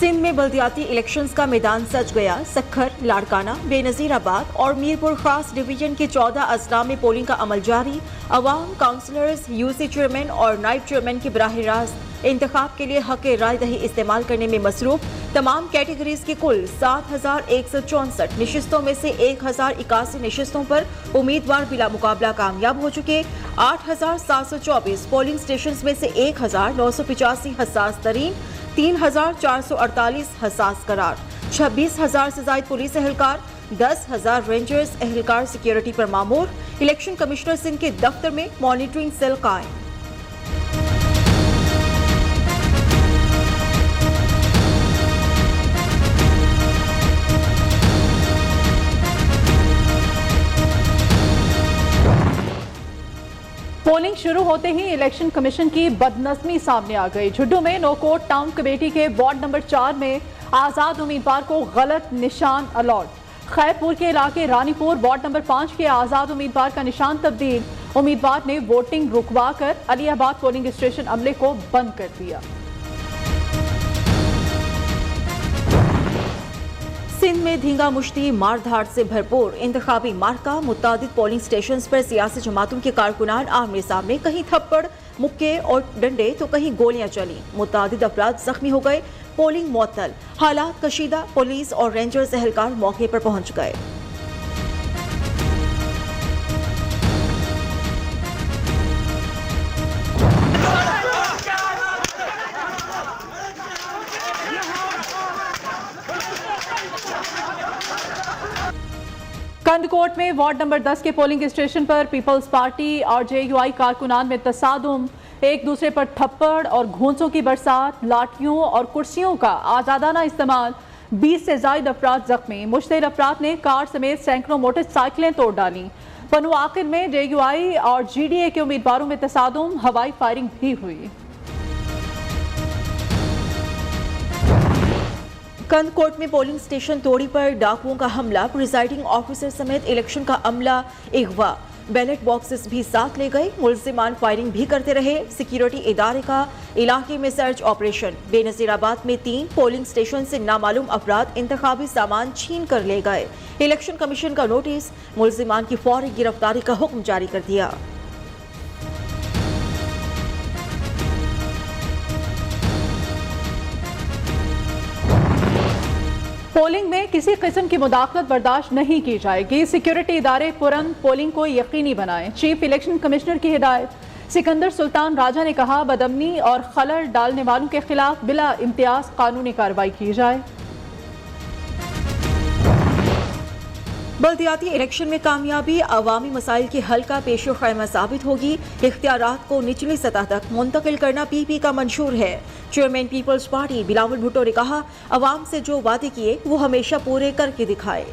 सिंध में बल्दियाती इलेक्शंस का मैदान सज गया। सक्खर, लाड़काना, बेनजीराबाद और मीरपुर खास डिवीजन के 14 अजला में पोलिंग का अमल जारी। अवाम, काउंसलर्स, यूसी चेयरमैन और नायब चेयरमैन के बराह रास्त इंतखाब के लिए हक राय दही इस्तेमाल करने में मसरूफ। तमाम कैटेगरीज की कुल 7,164 नशिस्तों में से 1,081 नशिस्तों पर उम्मीदवार बिला मुकाबला कामयाब हो चुके। 8,724 पोलिंग स्टेशन में से 1,985 हसास तरीन, 3,448 हसास करार, 26,000 से ज्यादा पुलिस एहलकार, 10,000 रेंजर्स एहलकार सिक्योरिटी पर मामूर। इलेक्शन कमिश्नर सिंध के दफ्तर में मॉनिटरिंग सेल कायम। पोलिंग शुरू होते ही इलेक्शन कमीशन की बदनज़मी सामने आ गई। झुड्डू में नोकोट टाउन कमेटी के वार्ड नंबर 4 में आज़ाद उम्मीदवार को गलत निशान अलॉट। खैरपुर के इलाके रानीपुर वार्ड नंबर 5 के आज़ाद उम्मीदवार का निशान तब्दील। उम्मीदवार ने वोटिंग रुकवा कर अलीयाबाद पोलिंग स्टेशन अमले को बंद कर दिया। सिंध में धींगा मुश्ती मारधाड़ से भरपूर इंतखाबी मार्का। मुतादिद पोलिंग स्टेशन पर सियासी जमातों के कारकुनान आमने सामने, कहीं थप्पड़, मुक्के और डंडे तो कहीं गोलियां चली। मुतादिद अफराद जख्मी हो गए। पोलिंग मुअत्तल, हालात कशीदा। पुलिस और रेंजर्स एहलकार मौके पर पहुंच गए। कंदकोट में वार्ड नंबर 10 के पोलिंग स्टेशन पर पीपल्स पार्टी और जेयूआई कारकुनान में तसादुम। एक दूसरे पर थप्पड़ और घूंसों की बरसात, लाठियों और कुर्सियों का आजादाना इस्तेमाल। 20 से ज्यादा अफराद जख्मी। मुश्तइल अफराद ने कार समेत सैकड़ों मोटरसाइकिलें तोड़ डाली। पनु आखिर में जेयूआई और जीडीए के उम्मीदवारों में तसादुम, हवाई फायरिंग भी हुई। कंदकोट में पोलिंग स्टेशन तोड़ी पर डाकुओं का हमला। प्रिजाइडिंग ऑफिसर समेत इलेक्शन का अमला अगवा। बैलेट बॉक्सेस भी साथ ले गए। मुल्जिमान फायरिंग भी करते रहे। सिक्योरिटी इदारे का इलाके में सर्च ऑपरेशन। बेनजीराबाद में 3 पोलिंग स्टेशन से नामालूम अफराद इंतखाबी सामान छीन कर ले गए। इलेक्शन कमीशन का नोटिस, मुल्जिमान की फौरी गिरफ्तारी का हुक्म जारी कर दिया। पोलिंग में किसी किस्म की मुदाखलत बर्दाश्त नहीं की जाएगी। सिक्योरिटी इदारे तुरंत पोलिंग को यकीनी बनाएं। चीफ इलेक्शन कमिश्नर की हिदायत। सिकंदर सुल्तान राजा ने कहा, बदअमनी और खलल डालने वालों के खिलाफ बिला इम्तियाज कानूनी कार्रवाई की जाए। बल्दियाती इलेक्शन में कामयाबी अवामी मसाइल के हल का पेशो खैमा साबित होगी। इख्तियारात को निचली सतह तक मुंतकिल करना पीपी का मंशूर है। चेयरमैन पीपल्स पार्टी बिलावल भुट्टो ने कहा, अवाम से जो वादे किए वो हमेशा पूरे करके दिखाए।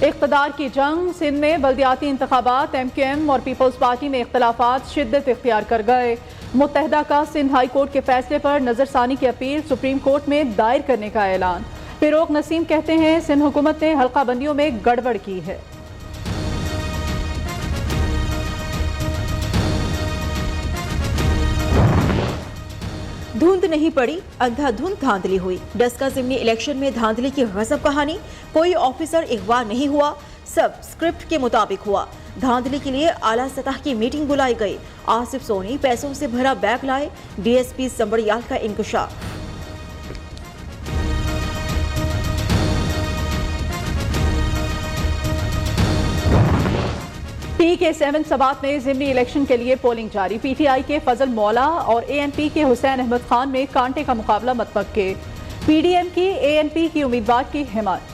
इख्तिदार की जंग। सिंध में बल्दियाती इंतखाबात, MQM और पीपल्स पार्टी में इख्तलाफात शिद्दत इख्तियार कर गए। मुत्तहदा का सिंध हाई कोर्ट के फैसले पर नजरसानी की अपील सुप्रीम कोर्ट में दायर करने का ऐलान। फिरोग नसीम कहते हैं, सिंध हुकूमत ने हल्का बंदियों में गड़बड़ की है। धुंध नहीं पड़ी, अंधाधुंध धांधली हुई। डस्का ज़िमनी इलेक्शन में धांधली की गजब कहानी। कोई ऑफिसर अगवा नहीं हुआ, सब स्क्रिप्ट के मुताबिक हुआ। धांधली के लिए आला सतह की मीटिंग बुलाई गई। आसिफ सोनी पैसों से भरा बैग लाए। DSP संबड़ियाल का इंकशाफ। PK7 सबात में ज़िमनी इलेक्शन के लिए पोलिंग जारी। PTI के फजल मौला और ANP के हुसैन अहमद खान में कांटे का मुकाबला मतवक्के। PDM की ANP की उम्मीदवार की हिमायत।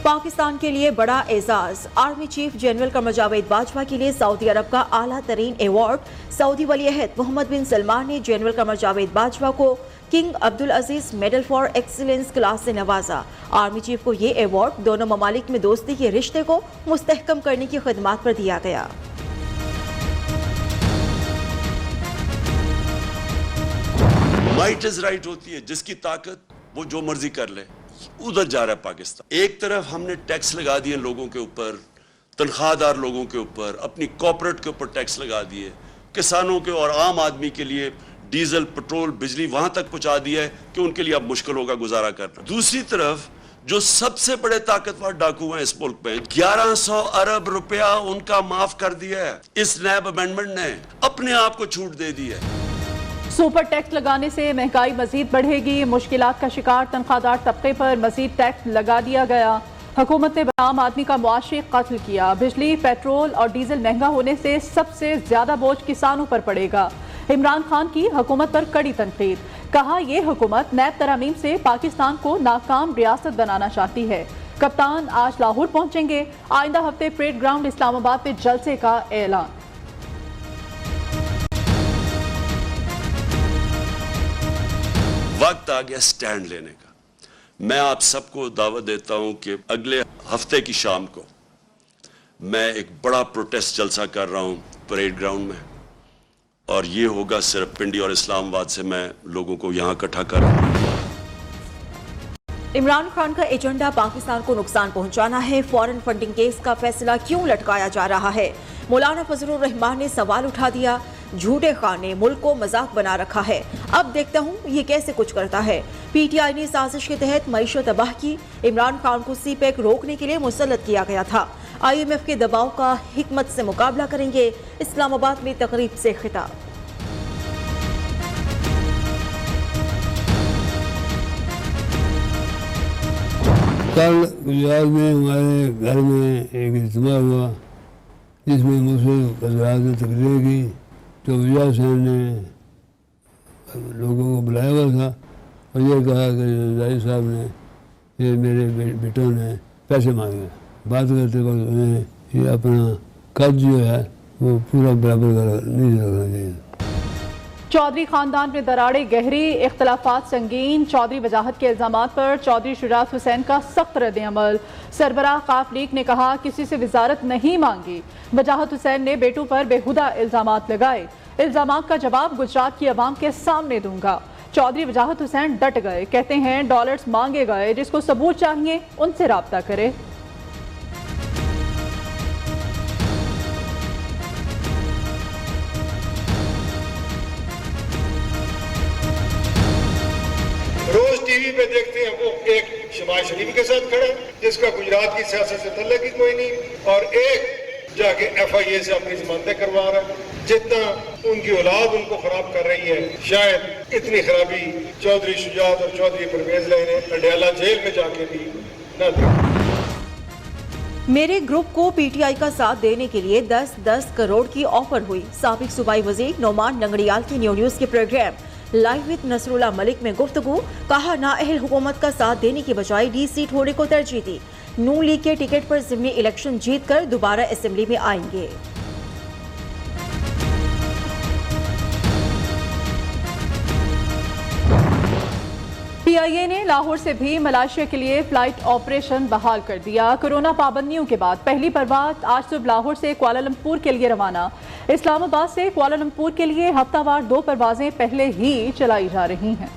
पाकिस्तान के लिए बड़ा Ejaz. Army chief general Qamar Javed Bajwa के लिए सऊदी अरब का आला तरीन अवार्ड। सऊदी वलीअहद मोहम्मद बिन सलमान ने जनरल कमर जावेद बाजवा को king Abdul Aziz medal for excellence class से नवाजा। आर्मी चीफ को ये अवार्ड दोनों ममालिक में दोस्ती के रिश्ते को मुस्तहकम करने की खिदमत पर दिया गया। माइट इज राइट होती है, जिसकी ताकत वो जो मर्जी कर ले। उधर जा रहा है पाकिस्तान। एक तरफ हमने टैक्स लगा दिए लोगों के ऊपर, तनख्वाहदार लोगों के ऊपर, अपनी कॉर्पोरेट के ऊपर टैक्स लगा दिए, किसानों के और आम आदमी के लिए डीजल, पेट्रोल, बिजली वहां तक पहुंचा दिया है कि उनके लिए अब मुश्किल होगा गुजारा करना। दूसरी तरफ जो सबसे बड़े ताकतवर डाकू हैं इस मुल्क में, 1100 अरब रुपया उनका माफ कर दिया है इस नैब अमेंडमेंट ने, अपने आप को छूट दे दी है। सुपर टैक्स लगाने से महंगाई मजीद बढ़ेगी। मुश्किलात का शिकार तनख्वाहदार तबके पर मजीद टैक्स लगा दिया गया। हुकूमत ने आम आदमी का मुआशी कत्ल किया। बिजली, पेट्रोल और डीजल महंगा होने से सबसे ज्यादा बोझ किसानों पर पड़ेगा। इमरान खान की हुकूमत पर कड़ी तनकीद। कहा यह हुकूमत नैब तरमीम से पाकिस्तान को नाकाम रियासत बनाना चाहती है। कप्तान आज लाहौर पहुंचेंगे। आइंदा हफ्ते परेड ग्राउंड इस्लामाबाद में जलसे का ऐलान। वक्त आ गया स्टैंड लेने का। मैं आप सबको दावत देता हूं कि अगले हफ्ते की शाम को मैं एक बड़ा प्रोटेस्ट जलसा कर रहा हूं परेड ग्राउंड में, और ये होगा सिर्फ पिंडी और इस्लामाबाद से मैं लोगों को यहां इकट्ठा कर रहा हूं। इमरान खान का एजेंडा पाकिस्तान को नुकसान पहुंचाना है। फॉरेन फंडिंग केस का फैसला क्यों लटकाया जा रहा है? मौलाना फजलुर रहमान ने सवाल उठा दिया। झूठे खान ने मुल्क को मजाक बना रखा है। अब देखता हूँ ये कैसे कुछ करता है। पीटीआई ने साजिश के तहत मईशत तबाह की। इमरान खान को सीपैक रोकने के लिए मुसल्लत किया गया था। IMF के दबाव का हिकमत से मुकाबला करेंगे। इस्लामाबाद में तकरीब से खिताब। कल गुजरात में हमारे घर में एक इज्तिमा हुआ जिसमें मुस्लिम हज़रात ने तकरीर की। तो वजह साहब ने लोगों को बुलाया हुआ था और ये कहा कि जाहिर साहब ने, ये मेरे बेटों ने पैसे मांगे। बात करते वक्त उन्हें ये अपना कद जो है वो पूरा बराबर नहीं रखना चाहिए। चौधरी खानदान में दरारें गहरी, इख्तलाफात संगीन। चौधरी वजाहत के इल्जामात पर चौधरी शुजात हुसैन का सख्त रद्द-ए-अमल। सरबराह काफ लीग ने कहा किसी से वजारत नहीं मांगी। वजाहत हुसैन ने बेटों पर बेहुदा इल्जामात लगाए। इल्जामात का जवाब गुजरात की आवाम के सामने दूंगा। चौधरी वजाहत हुसैन डट गए। कहते हैं डॉलर्स मांगे गए, जिसको सबूत चाहिए उनसे राब्ता करे। रोज टीवी पे देखते हैं वो एक शहबाज शरीफ के साथ खड़ा है जिसका गुजरात की सियासत से तल्लुक ही कोई नहीं, और एक जाके FIA से अपनी जमानतें करवा रहा है। जितना उनकी औलाद उनको खराब कर रही है, शायद इतनी खराबी चौधरी शुजात और चौधरी परवेज ने अडयाला जेल में जाके भी न दी। मेरे ग्रुप को PTI का साथ देने के लिए 10-10 करोड़ की ऑफर हुई। साबिक सूबाई वजीर नोमान लंगड़ियाल की न्यूज़ के program live with Nasrullah Malik में गुफ्तगू। कहा नाअहल हुकूमत का साथ देने की बजाय D सीट होने को तरजीह दी। नून लीग के टिकट पर ज़िमनी इलेक्शन जीतकर दोबारा असेंबली में आएंगे। PIA ने लाहौर से भी मलेशिया के लिए फ्लाइट ऑपरेशन बहाल कर दिया। कोरोना पाबंदियों के बाद पहली परवाज़ आज सुबह लाहौर से कुआलालंपुर के लिए रवाना। इस्लामाबाद से कुआलालंपुर के लिए हफ्तावार 2 परवाजें पहले ही चलाई जा रही हैं।